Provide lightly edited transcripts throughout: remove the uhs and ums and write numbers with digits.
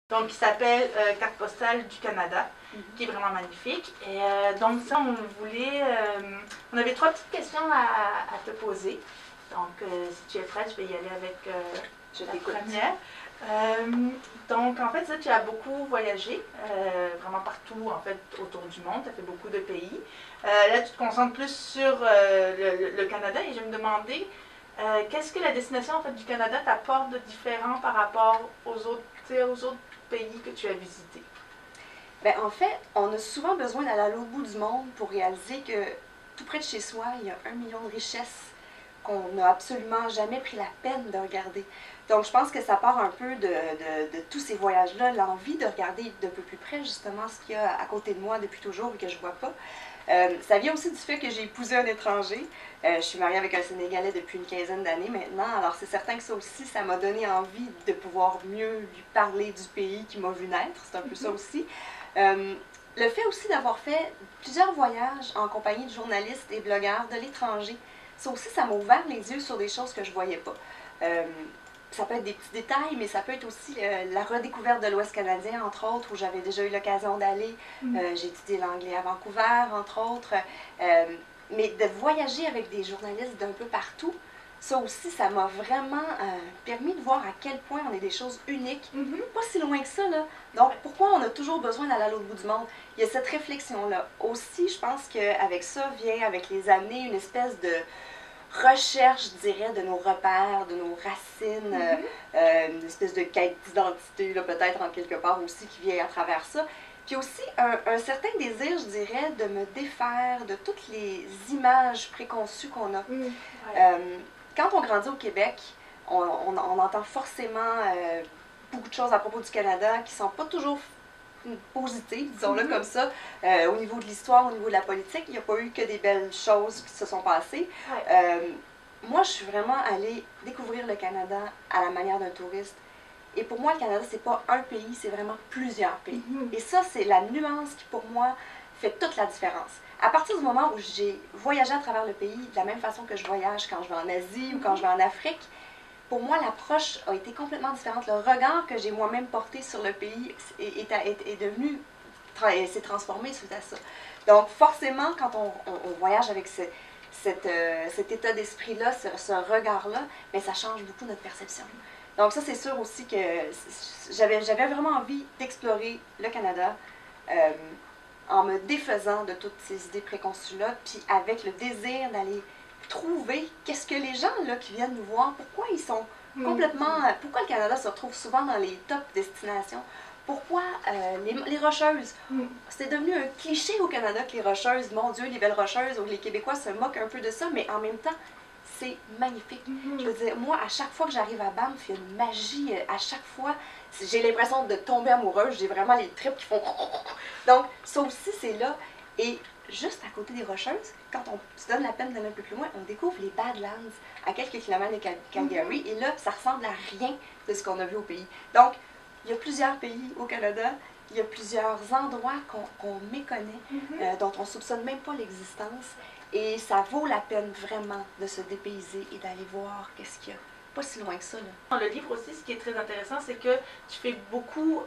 Donc, qui s'appelle Carte postale du Canada, qui est vraiment magnifique. Et donc, ça, on avait 3 petites questions à te poser. Donc, si tu es prête, je vais y aller avec la première. Donc, en fait, ça, tu as beaucoup voyagé, vraiment partout, en fait, autour du monde. Tu as fait beaucoup de pays. Là, tu te concentres plus sur le Canada et je me demandais, qu'est-ce que la destination, en fait, du Canada t'apporte de différent par rapport aux autres pays que tu as visités? Bien, en fait, on a souvent besoin d'aller à l'autre bout du monde pour réaliser que tout près de chez soi, il y a 1 million de richesses qu'on n'a absolument jamais pris la peine de regarder. Donc, je pense que ça part un peu de tous ces voyages-là, l'envie de regarder d'un peu plus près, justement, ce qu'il y a à côté de moi depuis toujours et que je ne vois pas. Ça vient aussi du fait que j'ai épousé un étranger. Je suis mariée avec un Sénégalais depuis une quinzaine d'années maintenant. Alors, c'est certain que ça aussi, ça m'a donné envie de pouvoir mieux lui parler du pays qui m'a vu naître. C'est un peu ça aussi. Le fait aussi d'avoir fait plusieurs voyages en compagnie de journalistes et blogueurs de l'étranger, ça aussi, ça m'a ouvert les yeux sur des choses que je ne voyais pas. Ça peut être des petits détails, mais ça peut être aussi la redécouverte de l'Ouest canadien, entre autres, où j'avais déjà eu l'occasion d'aller. J'ai étudié l'anglais à Vancouver, entre autres. Mais de voyager avec des journalistes d'un peu partout, ça aussi, ça m'a vraiment permis de voir à quel point on est des choses uniques. Pas si loin que ça, là. Donc, pourquoi on a toujours besoin d'aller à l'autre bout du monde? Il y a cette réflexion-là. Aussi, je pense qu'avec ça vient, avec les années, une espèce de recherche, je dirais, de nos repères, de nos racines, une espèce de quête d'identité, peut-être en quelque part aussi, qui vient à travers ça. Puis aussi un certain désir, je dirais, de me défaire de toutes les images préconçues qu'on a. Quand on grandit au Québec, on entend forcément beaucoup de choses à propos du Canada qui ne sont pas toujours positives, disons-le comme ça. Au niveau de l'histoire, au niveau de la politique, il n'y a pas eu que des belles choses qui se sont passées. Moi, je suis vraiment allée découvrir le Canada à la manière d'un touriste. Et pour moi, le Canada, c'est pas un pays, c'est vraiment plusieurs pays. Et ça, c'est la nuance qui, pour moi, fait toute la différence. À partir du moment où j'ai voyagé à travers le pays, de la même façon que je voyage quand je vais en Asie ou quand je vais en Afrique, pour moi, l'approche a été complètement différente. Le regard que j'ai moi-même porté sur le pays est devenu, s'est transformé suite à ça. Donc, forcément, quand on voyage avec cet état d'esprit-là, ce regard-là, bien, ça change beaucoup notre perception. Donc ça, c'est sûr aussi que j'avais vraiment envie d'explorer le Canada en me défaisant de toutes ces idées préconçues-là, puis avec le désir d'aller trouver qu'est-ce que les gens là, qui viennent nous voir, pourquoi ils sont complètement... Pourquoi le Canada se retrouve souvent dans les top destinations? Pourquoi les Rocheuses? C'est devenu un cliché au Canada que les Rocheuses, mon Dieu, les belles Rocheuses, où les Québécois se moquent un peu de ça, mais en même temps, c'est magnifique. Je veux dire, moi, à chaque fois que j'arrive à Banff, il y a une magie. À chaque fois, j'ai l'impression de tomber amoureuse. J'ai vraiment les tripes qui font... Donc, ça aussi, c'est là. Et juste à côté des Rocheuses, quand on se donne la peine d'aller un peu plus loin, on découvre les Badlands, à quelques kilomètres de Calgary. Et là, ça ressemble à rien de ce qu'on a vu au pays. Donc, il y a plusieurs pays au Canada. Il y a plusieurs endroits qu'on méconnaît, dont on ne soupçonne même pas l'existence. Et ça vaut la peine vraiment de se dépayser et d'aller voir qu'est-ce qu'il y a. Pas si loin que ça, là. Dans le livre aussi, ce qui est très intéressant, c'est que tu fais beaucoup,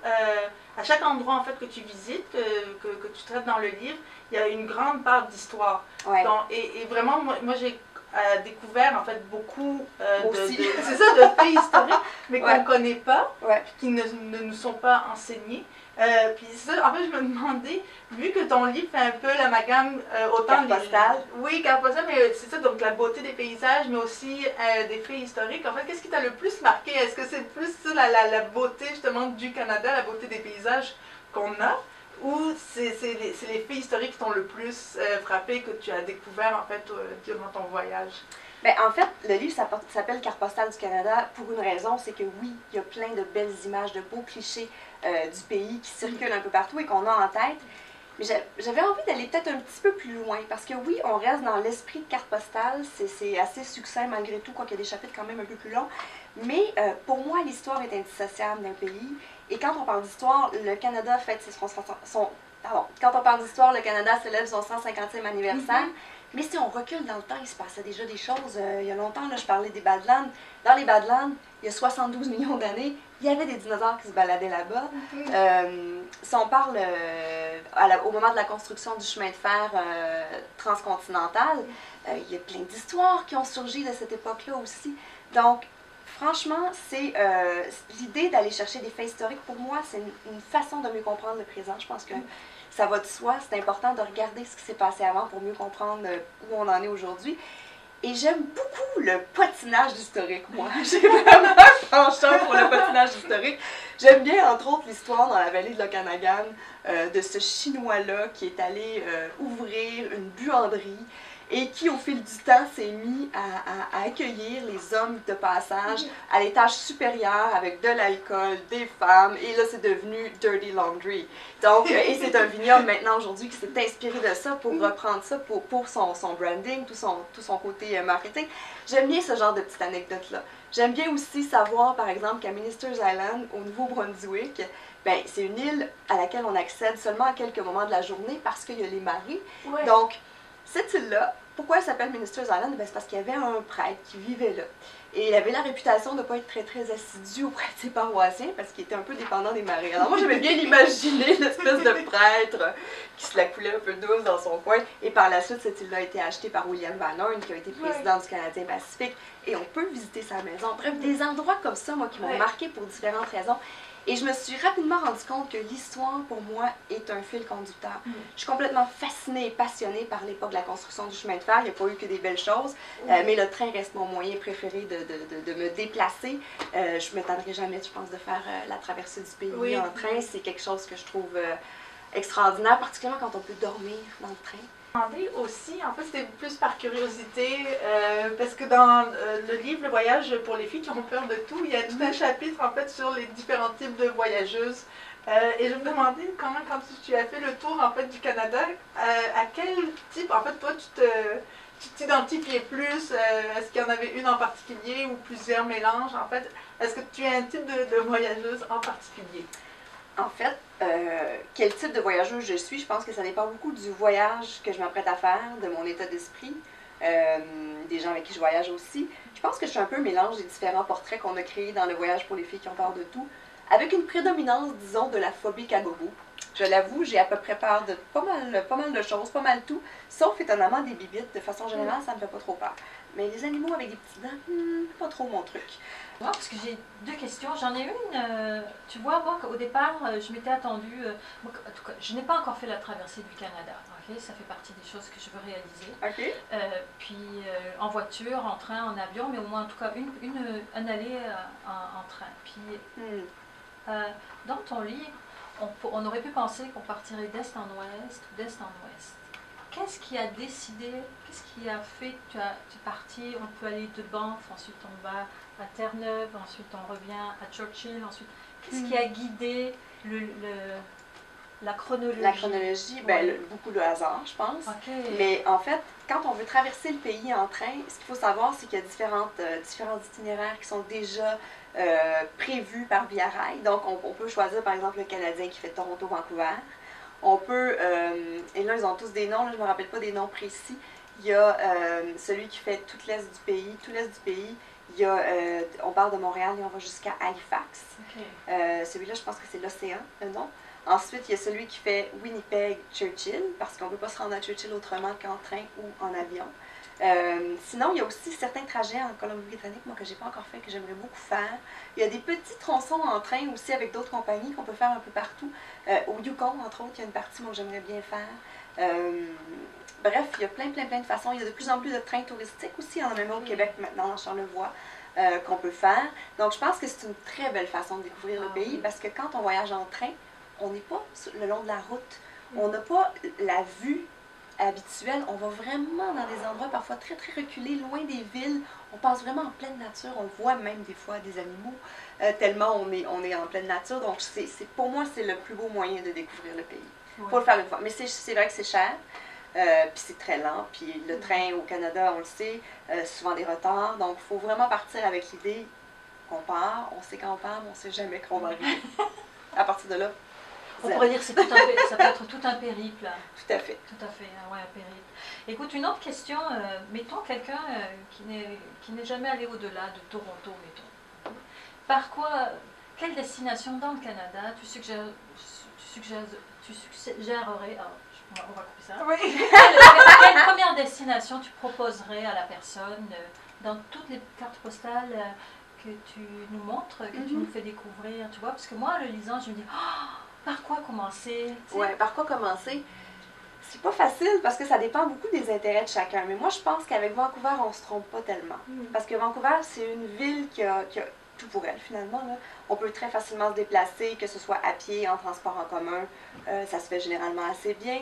à chaque endroit en fait que tu visites, que tu traites dans le livre, il y a une grande part d'histoire. Et vraiment, moi j'ai découvert en fait beaucoup c'est ça, de faits historiques, mais qu'on ne connaît pas, qui ne nous sont pas enseignés. Puis ça, en fait, je me demandais, vu que ton livre fait un peu l'amalgame, autant carte postale. Oui, carte postale, mais c'est ça, donc la beauté des paysages, mais aussi des faits historiques. En fait, qu'est-ce qui t'a le plus marqué? Est-ce que c'est plus ça, la beauté justement du Canada, la beauté des paysages qu'on a, ou c'est les faits historiques qui t'ont le plus frappé, que tu as découvert en fait durant ton voyage? Bien, en fait, le livre s'appelle Carte postale du Canada pour une raison, c'est que oui, il y a plein de belles images, de beaux clichés du pays qui circulent un peu partout et qu'on a en tête. Mais j'avais envie d'aller peut-être un petit peu plus loin, parce que oui, on reste dans l'esprit de Carte postale, c'est assez succinct malgré tout, quoiqu'il y a des chapitres quand même un peu plus longs. Mais pour moi, l'histoire est indissociable d'un pays. Et quand on parle d'histoire, le Canada fête quand on parle d'histoire, le Canada célèbre son 150e anniversaire. Mais si on recule dans le temps, il se passait déjà des choses. Il y a longtemps, là, je parlais des Badlands. Dans les Badlands, il y a 72 millions d'années, il y avait des dinosaures qui se baladaient là-bas. Si on parle au moment de la construction du chemin de fer transcontinental, il y a plein d'histoires qui ont surgi de cette époque-là aussi. Donc, franchement, c'est l'idée d'aller chercher des faits historiques, pour moi, c'est une façon de mieux comprendre le présent. Je pense que ça va de soi. C'est important de regarder ce qui s'est passé avant pour mieux comprendre où on en est aujourd'hui. Et j'aime beaucoup le patinage historique, moi. J'ai vraiment un penchant pour le patinage historique. J'aime bien, entre autres, l'histoire dans la vallée de l'Okanagan de ce Chinois-là qui est allé ouvrir une buanderie et qui, au fil du temps, s'est mis à accueillir les hommes de passage à l'étage supérieur avec de l'alcool, des femmes, et là, c'est devenu Dirty Laundry. Donc, et c'est un vignoble maintenant, aujourd'hui, qui s'est inspiré de ça pour reprendre ça pour son branding, tout son côté marketing. J'aime bien ce genre de petites anecdotes-là. J'aime bien aussi savoir, par exemple, qu'à Ministers Island, au Nouveau-Brunswick, ben, c'est une île à laquelle on accède seulement à quelques moments de la journée parce qu'il y a les marées. Ouais. Donc, cette île-là, pourquoi elle s'appelle Ministers Island? Ben, c'est parce qu'il y avait un prêtre qui vivait là. Et il avait la réputation de ne pas être très, très assidu auprès de ses paroissiens parce qu'il était un peu dépendant des marées. Alors moi, j'aimais bien l'imaginer, l'espèce de prêtre qui se la coulait un peu douce dans son coin. Et par la suite, cette île-là a été achetée par William Van Horn, qui a été président du Canadien Pacifique. Et on peut visiter sa maison. Bref, des endroits comme ça, moi, qui m'ont marqué pour différentes raisons. Et je me suis rapidement rendu compte que l'histoire, pour moi, est un fil conducteur. Je suis complètement fascinée et passionnée par l'époque de la construction du chemin de fer. Il n'y a pas eu que des belles choses, mais le train reste mon moyen préféré de me déplacer. Je ne m'étonnerai jamais, je pense, de faire la traversée du pays en train. C'est quelque chose que je trouve extraordinaire, particulièrement quand on peut dormir dans le train. Aussi, en fait, c'était plus par curiosité, parce que dans le livre Le voyage pour les filles qui ont peur de tout, il y a tout un chapitre en fait sur les différents types de voyageuses. Et je me demandais quand tu as fait le tour en fait du Canada, à quel type, en fait, toi, tu t'identifiais plus, est-ce qu'il y en avait une en particulier ou plusieurs mélanges en fait? Est-ce que tu es un type de voyageuse en particulier? En fait, quel type de voyageuse je suis, je pense que ça dépend beaucoup du voyage que je m'apprête à faire, de mon état d'esprit, des gens avec qui je voyage aussi. Je pense que je suis un peu un mélange des différents portraits qu'on a créés dans le voyage pour les filles qui ont peur de tout, avec une prédominance, disons, de la phobie kagogo. Je l'avoue, j'ai à peu près peur de pas mal de choses, pas mal tout, sauf étonnamment des bibites. De façon générale, ça me fait pas trop peur. Mais les animaux avec des petits dents, pas trop mon truc. Moi, parce que j'ai deux questions. J'en ai une, tu vois, moi, au départ, je m'étais attendue, en tout cas, je n'ai pas encore fait la traversée du Canada, ok? Ça fait partie des choses que je veux réaliser. Puis en voiture, en train, en avion, mais au moins, en tout cas, un aller en train. Puis dans ton livre, on aurait pu penser qu'on partirait d'est en ouest ou d'est en ouest. Qu'est-ce qui a décidé, qu'est-ce qui a fait que tu es parti, on peut aller de Banff, ensuite on va à Terre-Neuve, ensuite on revient à Churchill, ensuite... Qu'est-ce qui a guidé la chronologie? La chronologie, ben, beaucoup de hasard, je pense. Mais en fait, quand on veut traverser le pays en train, ce qu'il faut savoir, c'est qu'il y a différents itinéraires qui sont déjà prévus par Via Rail. Donc, on peut choisir, par exemple, le Canadien qui fait Toronto-Vancouver. On peut, et là, ils ont tous des noms, là, je ne me rappelle pas des noms précis. Il y a celui qui fait tout l'est du pays. Il y a, on part de Montréal et on va jusqu'à Halifax. Celui-là, je pense que c'est l'océan, le nom. Ensuite, il y a celui qui fait Winnipeg-Churchill, parce qu'on ne peut pas se rendre à Churchill autrement qu'en train ou en avion. Sinon, il y a aussi certains trajets en Colombie-Britannique, moi, que je n'ai pas encore fait, que j'aimerais beaucoup faire. Il y a des petits tronçons en train aussi avec d'autres compagnies qu'on peut faire un peu partout. Au Yukon, entre autres, il y a une partie moi, que j'aimerais bien faire. Bref, il y a plein de façons. Il y a de plus en plus de trains touristiques aussi. Il y en a même au Québec maintenant, dans Charlevoix, qu'on peut faire. Donc, je pense que c'est une très belle façon de découvrir le pays, parce que quand on voyage en train, on n'est pas le long de la route. On n'a pas la vue habituelle. On va vraiment dans des endroits parfois très, très reculés, loin des villes. On passe vraiment en pleine nature. On voit même des fois des animaux, tellement on est en pleine nature. Donc, pour moi, c'est le plus beau moyen de découvrir le pays. Il faut le faire une fois. Mais c'est vrai que c'est cher. Puis c'est très lent. Puis le train au Canada, on le sait, souvent des retards. Donc, il faut vraiment partir avec l'idée qu'on part. On sait quand on part, mais on ne sait jamais qu'on va arriver. À partir de là, on pourrait dire que ça peut être tout un périple. Tout à fait. Tout à fait, ouais, un périple. Écoute, une autre question, mettons quelqu'un qui n'est jamais allé au-delà de Toronto, mettons. quelle destination dans le Canada tu suggérerais, on va couper ça. Oui. Quelle première destination tu proposerais à la personne dans toutes les cartes postales que tu nous montres, que tu nous fais découvrir, tu vois? Parce que moi, en le lisant, je me dis, par quoi commencer? Oui, par quoi commencer? C'est pas facile parce que ça dépend beaucoup des intérêts de chacun. Mais moi, je pense qu'avec Vancouver, on se trompe pas tellement. Parce que Vancouver, c'est une ville qui a tout pour elle, finalement. Là. On peut très facilement se déplacer, que ce soit à pied, en transport en commun. Ça se fait généralement assez bien.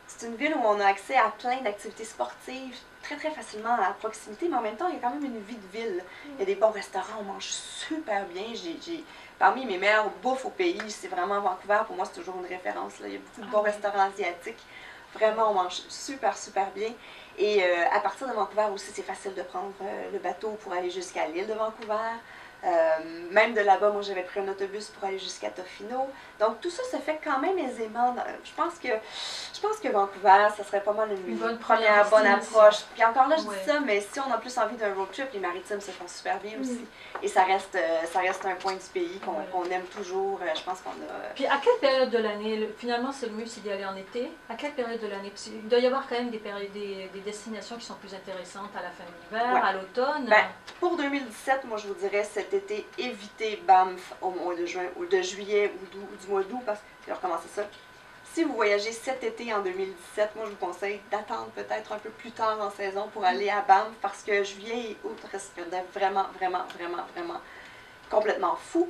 C'est une ville où on a accès à plein d'activités sportives très, très facilement à proximité. Mais en même temps, il y a quand même une vie de ville. Il y a des bons restaurants, on mange super bien. Parmi mes meilleures bouffes au pays, c'est vraiment Vancouver. Pour moi, c'est toujours une référence. Là. Il y a beaucoup de bons restaurants asiatiques. Vraiment, on mange super, super bien. Et à partir de Vancouver aussi, c'est facile de prendre le bateau pour aller jusqu'à l'île de Vancouver. Même de là-bas, moi, j'avais pris un autobus pour aller jusqu'à Tofino. Donc, tout ça se fait quand même aisément. Je pense que Vancouver, ça serait pas mal une première bonne approche. Puis encore là, je dis ça, mais si on a plus envie d'un road trip, les maritimes se font super bien aussi. Et ça reste un point du pays qu'on aime toujours. Je pense qu'on a... Puis, à quelle période de l'année, finalement, c'est le mieux, c'est d'y aller en été? À quelle période de l'année? Il doit y avoir quand même des destinations qui sont plus intéressantes à la fin de l'hiver, à l'automne. Ben, pour 2017, moi, je vous dirais cet été, évitez Banff au mois de juin ou de juillet ou du mois d'août, parce que je vais recommencer ça. Si vous voyagez cet été en 2017, moi, je vous conseille d'attendre peut-être un peu plus tard en saison pour aller à Banff, parce que juillet et août risquent d'être vraiment complètement fou.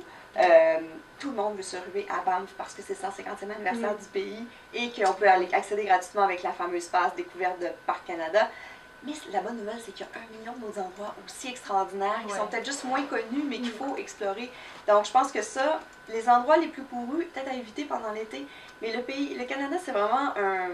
Tout le monde veut se ruer à Banff parce que c'est le 150e anniversaire du pays et qu'on peut aller accéder gratuitement avec la fameuse passe découverte de Parc Canada. Mais la bonne nouvelle, c'est qu'il y a 1 million d'autres endroits aussi extraordinaires qui sont peut-être juste moins connus, mais qu'il faut explorer. Donc, je pense que ça, les endroits les plus courus, peut-être à éviter pendant l'été. Mais le Canada, c'est vraiment un...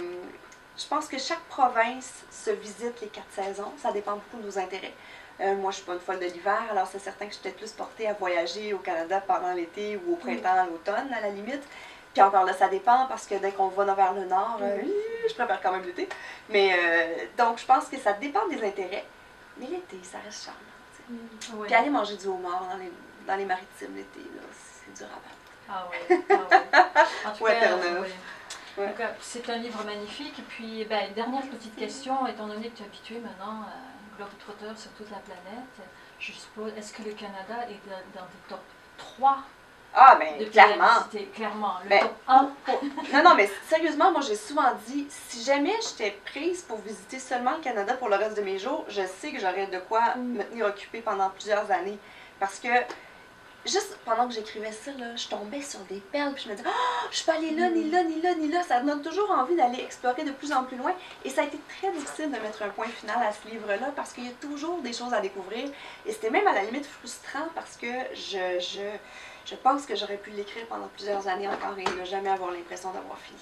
Je pense que chaque province se visite les 4 saisons. Ça dépend beaucoup de nos intérêts. Moi, je suis pas une folle de l'hiver, alors c'est certain que je suis peut-être plus portée à voyager au Canada pendant l'été ou au printemps, à l'automne, à la limite. Puis encore là, ça dépend parce que dès qu'on va vers le nord, je préfère quand même l'été. Mais donc, je pense que ça dépend des intérêts. Mais l'été, ça reste charmant. Puis aller manger du homard dans les maritimes l'été, c'est dur à battre. En tout cas, donc, c'est un livre magnifique. Et puis, dernière petite question, étant donné que tu es habitué maintenant à Globetrotter sur toute la planète, je suppose, est-ce que le Canada est dans tes top 3? Ah, bien, clairement. Clairement, le top 1. Non, mais sérieusement, moi, j'ai souvent dit, si jamais j'étais prise pour visiter seulement le Canada pour le reste de mes jours, je sais que j'aurais de quoi me tenir occupée pendant plusieurs années. Parce que, juste pendant que j'écrivais ça, là, je tombais sur des perles, puis je me disais, je suis pas allée là, ni là, ni là, ni là. Ça me donne toujours envie d'aller explorer de plus en plus loin. Et ça a été très difficile de mettre un point final à ce livre-là, parce qu'il y a toujours des choses à découvrir. Et c'était même à la limite frustrant, parce que je pense que j'aurais pu l'écrire pendant plusieurs années encore et ne jamais avoir l'impression d'avoir fini.